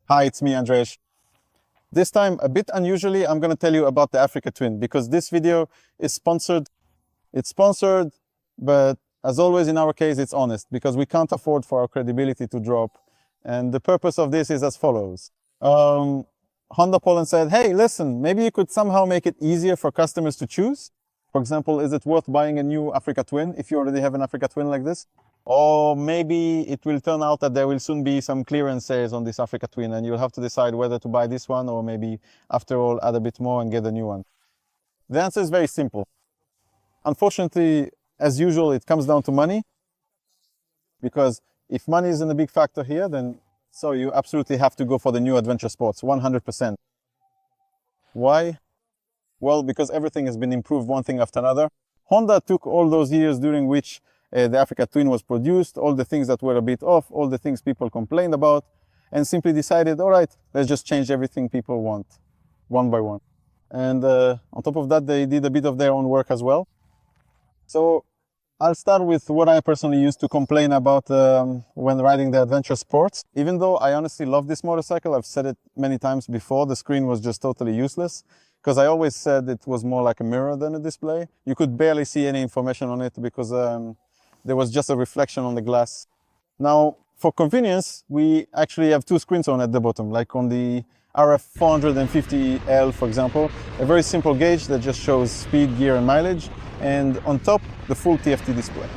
Hi, it's me, Andrej. This time, a bit unusually, I'm going to tell you about the Africa Twin because this video is sponsored. It's sponsored, but as always in our case, it's honest because we can't afford for our credibility to drop. And the purpose of this is as follows. Honda Poland said, hey, listen, maybe you could somehow make it easier for customers to choose. For example, is it worth buying a new Africa Twin if you already have an Africa Twin like this? Or maybe it will turn out that there will soon be some clearance sales on this Africa Twin and you'll have to decide whether to buy this one or maybe after all add a bit more and get a new one. The answer is very simple. Unfortunately, as usual, it comes down to money, because if money isn't a big factor here, then so you absolutely have to go for the new adventure sports, 100%. Why? Well, because everything has been improved one thing after another. Honda took all those years during which the Africa Twin was produced, all the things that were a bit off, all the things people complained about, and simply decided, all right, let's just change everything people want, one by one. And on top of that, they did a bit of their own work as well. So I'll start with what I personally used to complain about when riding the adventure sports. Even though I honestly love this motorcycle, I've said it many times before, the screen was just totally useless, because I always said it was more like a mirror than a display. You could barely see any information on it because there was just a reflection on the glass. Now, for convenience, we actually have two screens on at the bottom, like on the RF 450L, for example, a very simple gauge that just shows speed, gear, and mileage, and on top, the full TFT display.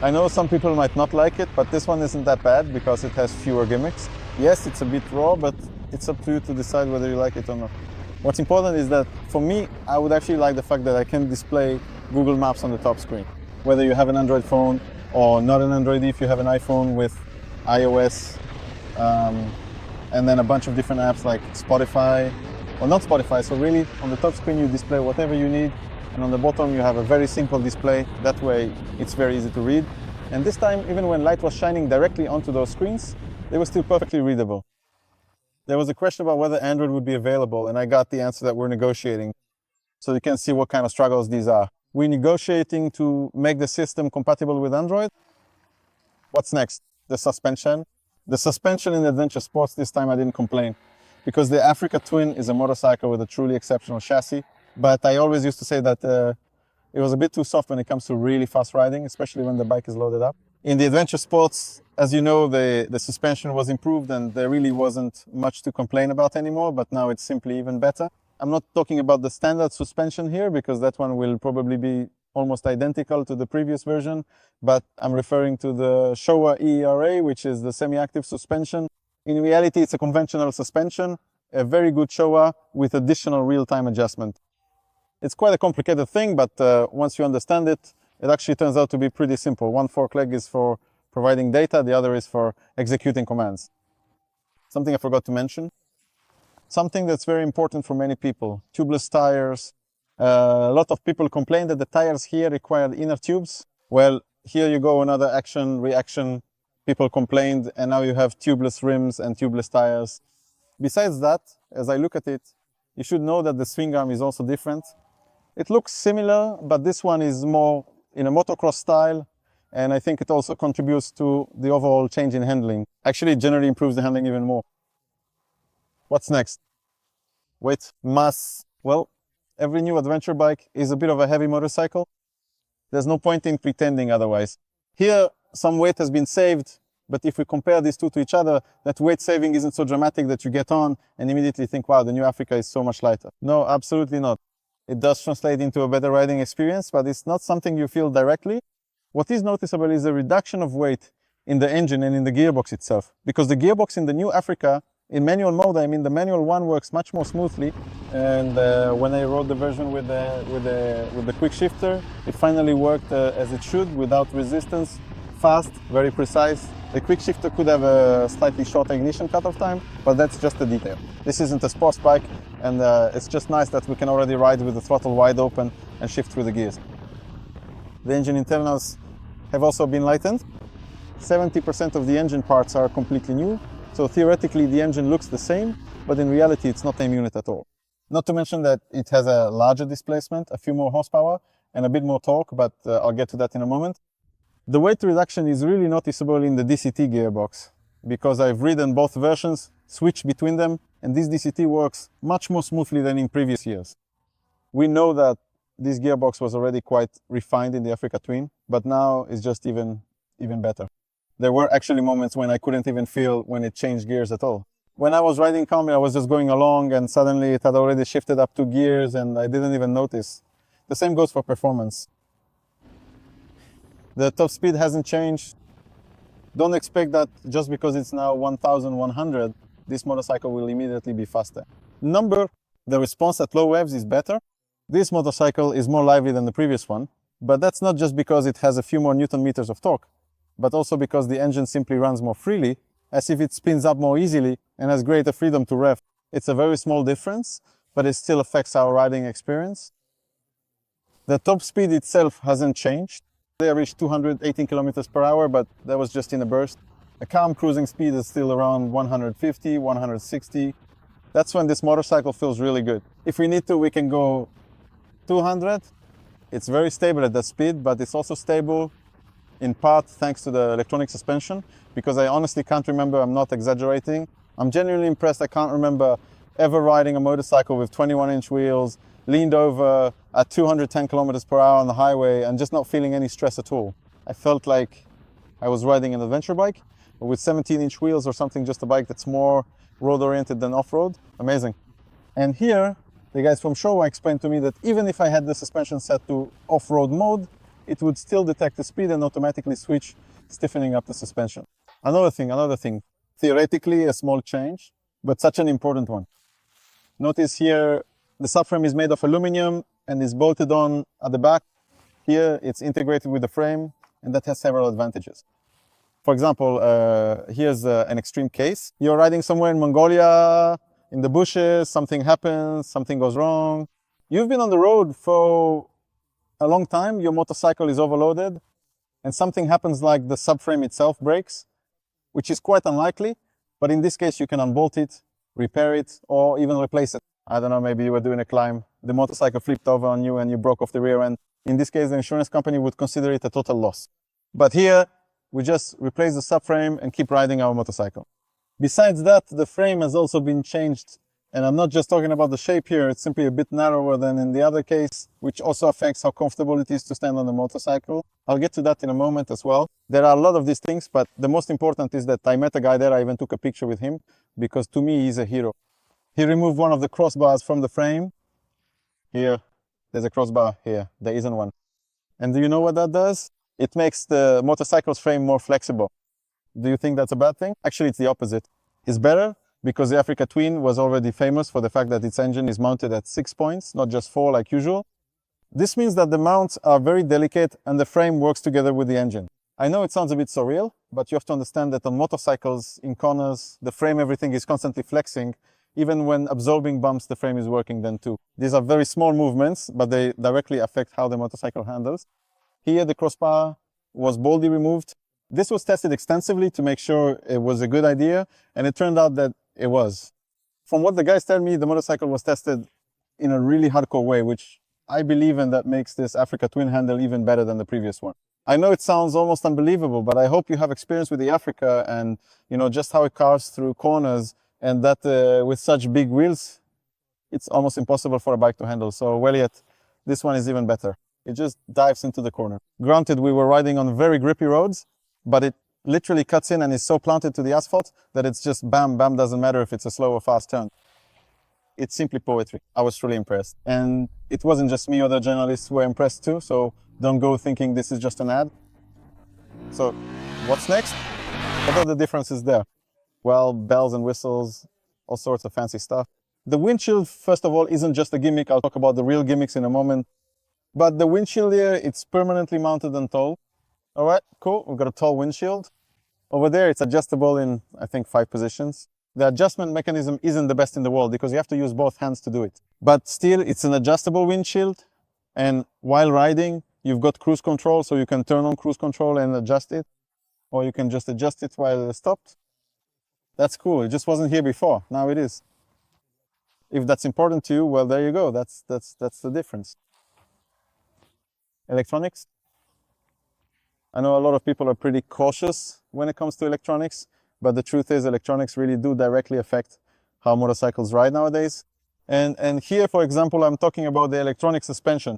I know some people might not like it, but this one isn't that bad because it has fewer gimmicks. Yes, it's a bit raw, but it's up to you to decide whether you like it or not. What's important is that, for me, I would actually like the fact that I can display Google Maps on the top screen. Whether you have an Android phone or not an Android, if you have an iPhone with iOS, and then a bunch of different apps like Spotify, or not Spotify, so really on the top screen you display whatever you need, and on the bottom you have a very simple display. That way it's very easy to read. And this time, even when light was shining directly onto those screens, they were still perfectly readable. There was a question about whether Android would be available, and I got the answer that we're negotiating. So you can see what kind of struggles these are. We're negotiating to make the system compatible with Android. What's next? The suspension. The suspension in adventure sports, this time I didn't complain, because the Africa Twin is a motorcycle with a truly exceptional chassis. But I always used to say that it was a bit too soft when it comes to really fast riding, especially when the bike is loaded up. In the adventure sports, as you know, the suspension was improved and there really wasn't much to complain about anymore, but now it's simply even better. I'm not talking about the standard suspension here because that one will probably be almost identical to the previous version, but I'm referring to the Showa ERA, which is the semi-active suspension. In reality, it's a conventional suspension, a very good Showa with additional real-time adjustment. It's quite a complicated thing, but once you understand it, it actually turns out to be pretty simple. One fork leg is for providing data, the other is for executing commands. Something I forgot to mention. Something that's very important for many people, tubeless tires. A lot of people complain that the tires here require inner tubes. Well, here you go, another action, reaction. People complained, and now you have tubeless rims and tubeless tires. Besides that, as I look at it, you should know that the swing arm is also different. It looks similar, but this one is more in a motocross style, and I think it also contributes to the overall change in handling. Actually, it generally improves the handling even more. What's next? Weight, mass. Well, every new adventure bike is a bit of a heavy motorcycle. There's no point in pretending otherwise. Here, some weight has been saved, but if we compare these two to each other, that weight saving isn't so dramatic that you get on and immediately think, wow, the new Africa is so much lighter. No, absolutely not. It does translate into a better riding experience, but it's not something you feel directly. What is noticeable is a reduction of weight in the engine and in the gearbox itself, because the gearbox in the new Africa, in manual mode, I mean, the manual one works much more smoothly. And when I rode the version with the quick shifter, it finally worked as it should, without resistance, fast, very precise. The quick shifter could have a slightly shorter ignition cutoff time, but that's just a detail. This isn't a sports bike, and it's just nice that we can already ride with the throttle wide open and shift through the gears. The engine internals have also been lightened. 70% of the engine parts are completely new. So theoretically, the engine looks the same, but in reality, it's not the same unit at all. Not to mention that it has a larger displacement, a few more horsepower, and a bit more torque, but I'll get to that in a moment. The weight reduction is really noticeable in the DCT gearbox, because I've ridden both versions. switch between them, and this DCT works much more smoothly than in previous years. We know that this gearbox was already quite refined in the Africa Twin, but now it's just even better. There were actually moments when I couldn't even feel when it changed gears at all. When I was riding calmly, I was just going along and suddenly it had already shifted up 2 gears and I didn't even notice. The same goes for performance. The top speed hasn't changed. Don't expect that just because it's now 1100, this motorcycle will immediately be faster. The response at low revs is better. This motorcycle is more lively than the previous one, but that's not just because it has a few more Newton meters of torque, but also because the engine simply runs more freely, as if it spins up more easily and has greater freedom to rev. It's a very small difference, but it still affects our riding experience. The top speed itself hasn't changed. They reached 218 kilometers per hour, but that was just in a burst. A calm cruising speed is still around 150, 160. That's when this motorcycle feels really good. If we need to, we can go 200. It's very stable at that speed, but it's also stable in part thanks to the electronic suspension, because I honestly can't remember, I'm not exaggerating. I'm genuinely impressed. I can't remember ever riding a motorcycle with 21-inch wheels, leaned over at 210 kilometers per hour on the highway and just not feeling any stress at all. I felt like I was riding an adventure bike with 17-inch wheels or something, just a bike that's more road-oriented than off-road. Amazing. And here, the guys from Showa explained to me that even if I had the suspension set to off-road mode, it would still detect the speed and automatically switch, stiffening up the suspension. Another thing, theoretically a small change, but such an important one. Notice here, the subframe is made of aluminum and is bolted on at the back. Here, it's integrated with the frame, and that has several advantages. For example, here's an extreme case. You're riding somewhere in Mongolia, in the bushes, something happens, something goes wrong. You've been on the road for a long time, your motorcycle is overloaded, and something happens like the subframe itself breaks, which is quite unlikely, but in this case you can unbolt it, repair it, or even replace it. I don't know, maybe you were doing a climb, the motorcycle flipped over on you and you broke off the rear end. In this case, the insurance company would consider it a total loss. But here, we just replace the subframe and keep riding our motorcycle. Besides that, the frame has also been changed, and I'm not just talking about the shape here, it's simply a bit narrower than in the other case, which also affects how comfortable it is to stand on the motorcycle. I'll get to that in a moment as well. There are a lot of these things, but the most important is that I met a guy there, I even took a picture with him, because to me, he's a hero. He removed one of the crossbars from the frame. Here, there's a crossbar here, there isn't one. And do you know what that does? It makes the motorcycle's frame more flexible. Do you think that's a bad thing? Actually, it's the opposite. It's better because the Africa Twin was already famous for the fact that its engine is mounted at 6 points, not just 4 like usual. This means that the mounts are very delicate and the frame works together with the engine. I know it sounds a bit surreal, but you have to understand that on motorcycles, in corners, the frame, everything is constantly flexing. Even when absorbing bumps, the frame is working then too. These are very small movements, but they directly affect how the motorcycle handles. Here, the crossbar was boldly removed. This was tested extensively to make sure it was a good idea, and it turned out that it was. From what the guys tell me, the motorcycle was tested in a really hardcore way, which I believe in, that makes this Africa Twin handle even better than the previous one. I know it sounds almost unbelievable, but I hope you have experience with the Africa and just how it carves through corners, and that with such big wheels, it's almost impossible for a bike to handle. So, well, yet, this one is even better. It just dives into the corner. Granted, we were riding on very grippy roads, but it literally cuts in and is so planted to the asphalt that it's just bam, bam, doesn't matter if it's a slow or fast turn. It's simply poetry. I was truly impressed. And it wasn't just me, other journalists were impressed too, so don't go thinking this is just an ad. So, what's next? What are the differences there? Well, bells and whistles, all sorts of fancy stuff. The windshield, first of all, isn't just a gimmick. I'll talk about the real gimmicks in a moment. But the windshield here, it's permanently mounted and tall. All right, cool, we've got a tall windshield. Over there, it's adjustable in, I think, 5 positions. The adjustment mechanism isn't the best in the world because you have to use both hands to do it. But still, it's an adjustable windshield. And while riding, you've got cruise control, so you can turn on cruise control and adjust it. Or you can just adjust it while it's stopped. That's cool, it just wasn't here before, now it is. If that's important to you, well, there you go, that's the difference. Electronics. I know a lot of people are pretty cautious when it comes to electronics, but the truth is electronics really do directly affect how motorcycles ride nowadays. And here, for example, I'm talking about the electronic suspension.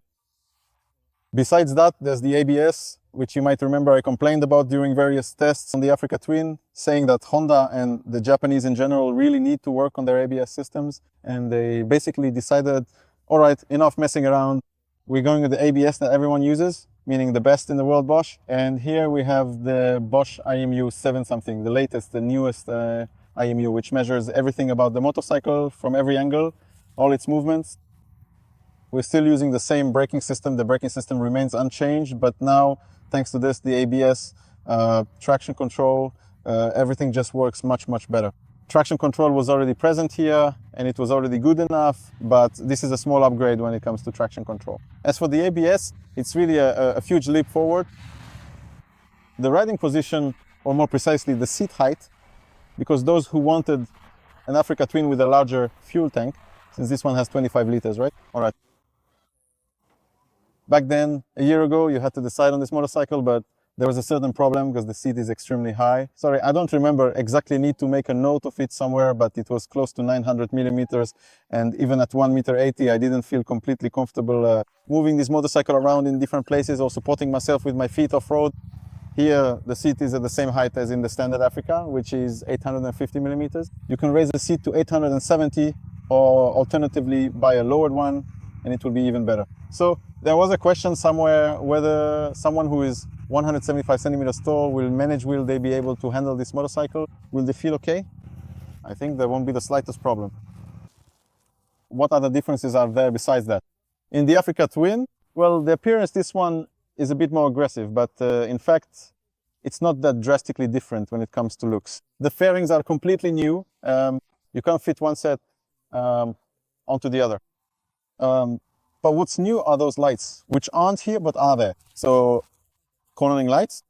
Besides that, there's the ABS, which you might remember I complained about during various tests on the Africa Twin, saying that Honda and the Japanese in general really need to work on their ABS systems. And they basically decided, all right, enough messing around. We're going with the ABS that everyone uses, meaning the best in the world Bosch. And here we have the Bosch IMU 7 something, the latest, the newest IMU, which measures everything about the motorcycle from every angle, all its movements. We're still using the same braking system. The braking system remains unchanged, but now, thanks to this, the ABS, traction control, everything just works much, much better. Traction control was already present here, and it was already good enough, but this is a small upgrade when it comes to traction control. As for the ABS, it's really a huge leap forward. The riding position, or more precisely, the seat height, because those who wanted an Africa Twin with a larger fuel tank, since this one has 25 liters, right? All right. Back then, a year ago, you had to decide on this motorcycle, but there was a certain problem because the seat is extremely high. Sorry, I don't remember exactly, need to make a note of it somewhere, but it was close to 900 millimeters. And even at 1.80 m, I didn't feel completely comfortable moving this motorcycle around in different places or supporting myself with my feet off-road. Here, the seat is at the same height as in the standard Africa, which is 850 millimeters. You can raise the seat to 870 or alternatively buy a lowered one, and it will be even better. So there was a question somewhere whether someone who is 175 centimeters tall will they be able to handle this motorcycle? Will they feel okay? I think there won't be the slightest problem. What other differences are there besides that? In the Africa Twin, well, the appearance, this one is a bit more aggressive, but in fact, it's not that drastically different when it comes to looks. The fairings are completely new. You can't fit one set onto the other. But what's new are those lights, which aren't here, but are there. So, cornering lights.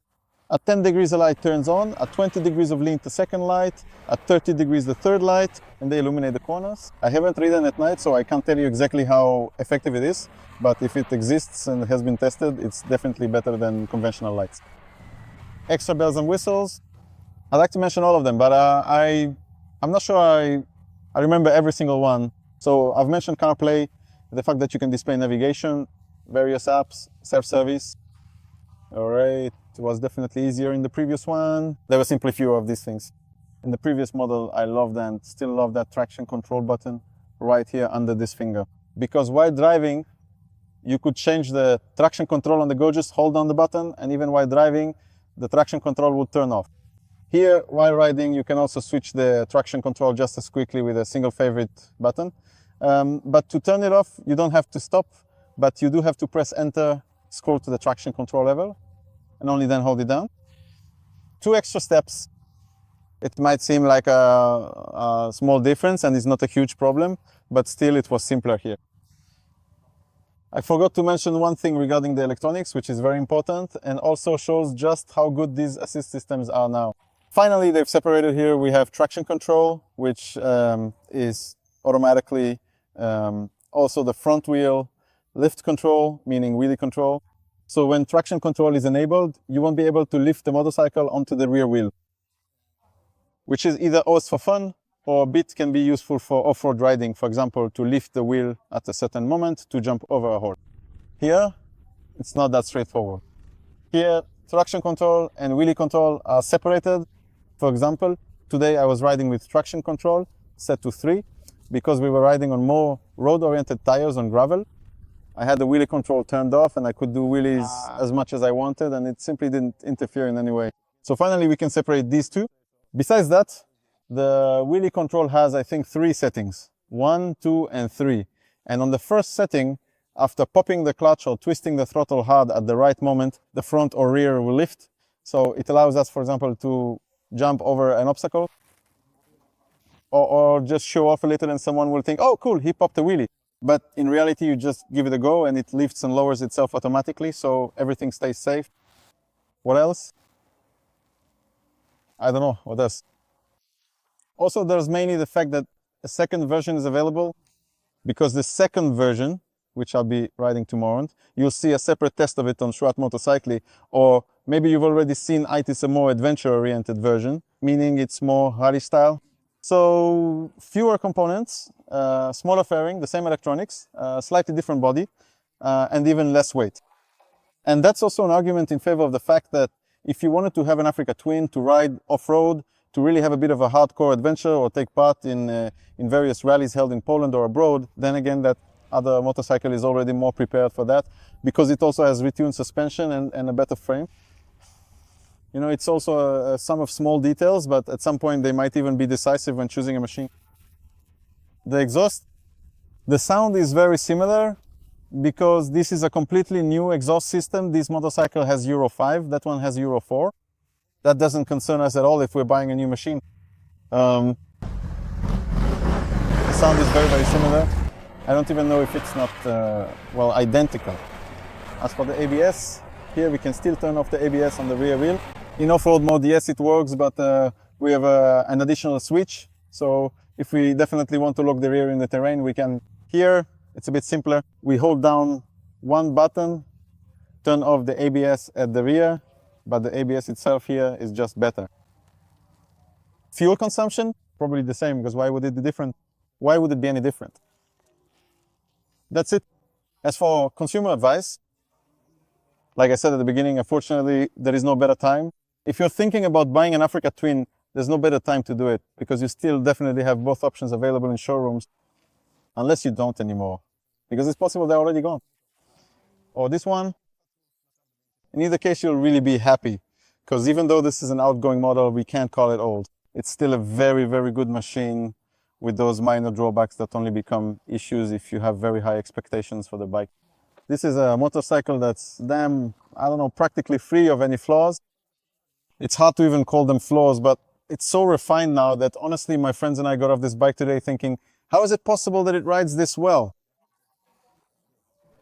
At 10 degrees, the light turns on. At 20 degrees of lean, the second light. At 30 degrees, the third light, and they illuminate the corners. I haven't ridden at night, so I can't tell you exactly how effective it is. But if it exists and has been tested, it's definitely better than conventional lights. Extra bells and whistles. I'd like to mention all of them, but I'm not sure I remember every single one. So I've mentioned CarPlay, the fact that you can display navigation, various apps, self-service. All right, it was definitely easier in the previous one. There were simply fewer of these things. In the previous model, I loved and still love that traction control button right here under this finger. Because while driving, you could change the traction control on the go, just hold down the button, and even while driving, the traction control would turn off. Here, while riding, you can also switch the traction control just as quickly with a single favorite button. But to turn it off, you don't have to stop, but you do have to press enter, scroll to the traction control level, and only then hold it down. 2 extra steps. It might seem like a small difference and it's not a huge problem, but still it was simpler here. I forgot to mention one thing regarding the electronics, which is very important and also shows just how good these assist systems are now. Finally, they've separated here. We have traction control, which is automatically also the front wheel lift control, meaning wheelie control. So when traction control is enabled, you won't be able to lift the motorcycle onto the rear wheel, which is either always for fun or a bit can be useful for off-road riding, for example, to lift the wheel at a certain moment to jump over a hole. Here, it's not that straightforward. Here, traction control and wheelie control are separated. For example, today I was riding with traction control set to 3 because we were riding on more road-oriented tires on gravel. I had the wheelie control turned off and I could do wheelies as much as I wanted and it simply didn't interfere in any way. So finally we can separate these two. Besides that, the wheelie control has, I think, 3 settings, 1, 2, and 3. And on the first setting, after popping the clutch or twisting the throttle hard at the right moment, the front or rear will lift. So it allows us, for example, to jump over an obstacle or just show off a little and someone will think, oh, cool, he popped a wheelie. But in reality, you just give it a go and it lifts and lowers itself automatically, so everything stays safe. What else? I don't know, what else? Also, there's mainly the fact that a second version is available, because the second version, which I'll be riding tomorrow, you'll see a separate test of it on Schwart Motorcycle or Maybe you've already seen it is a more adventure-oriented version, meaning it's more rally style. So fewer components, smaller fairing, the same electronics, slightly different body, and even less weight. And that's also an argument in favor of the fact that if you wanted to have an Africa Twin to ride off-road, to really have a bit of a hardcore adventure or take part in various rallies held in Poland or abroad, then again that other motorcycle is already more prepared for that, because it also has retuned suspension and a better frame. You know, it's also a sum of small details, but at some point they might even be decisive when choosing a machine. The exhaust, the sound is very similar because this is a completely new exhaust system. This motorcycle has Euro 5, that one has Euro 4. That doesn't concern us at all if we're buying a new machine. The sound is very, very similar. I don't even know if it's not, well, identical. As for the ABS, here we can still turn off the ABS on the rear wheel. In off-road mode, yes, it works, but we have an additional switch. So if we definitely want to lock the rear in the terrain, we can. Here, it's a bit simpler. We hold down one button, turn off the ABS at the rear, but the ABS itself here is just better. Fuel consumption, probably the same, because why would it be different? Why would it be any different? That's it. As for consumer advice, like I said at the beginning, unfortunately, there is no better time. If you're thinking about buying an Africa Twin, there's no better time to do it because you still definitely have both options available in showrooms, unless you don't anymore, because it's possible they're already gone. Or this one, in either case, you'll really be happy because even though this is an outgoing model, we can't call it old. It's still a very, very good machine with those minor drawbacks that only become issues if you have very high expectations for the bike. This is a motorcycle that's practically free of any flaws. It's hard to even call them flaws, but it's so refined now that honestly, my friends and I got off this bike today thinking, how is it possible that it rides this well?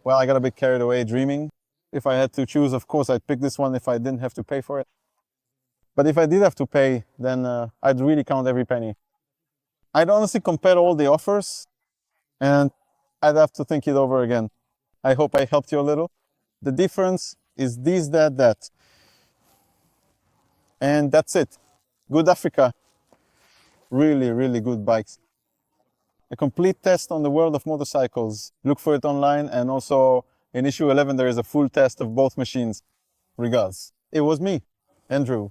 Well, I got a bit carried away dreaming. If I had to choose, of course, I'd pick this one if I didn't have to pay for it. But if I did have to pay, then I'd really count every penny. I'd honestly compare all the offers and I'd have to think it over again. I hope I helped you a little. The difference is this, that. And that's it. Good Africa. Really, really good bikes. A complete test on the world of motorcycles. Look for it online, and also in issue 11 there is a full test of both machines. Regards. It was me, Andrew.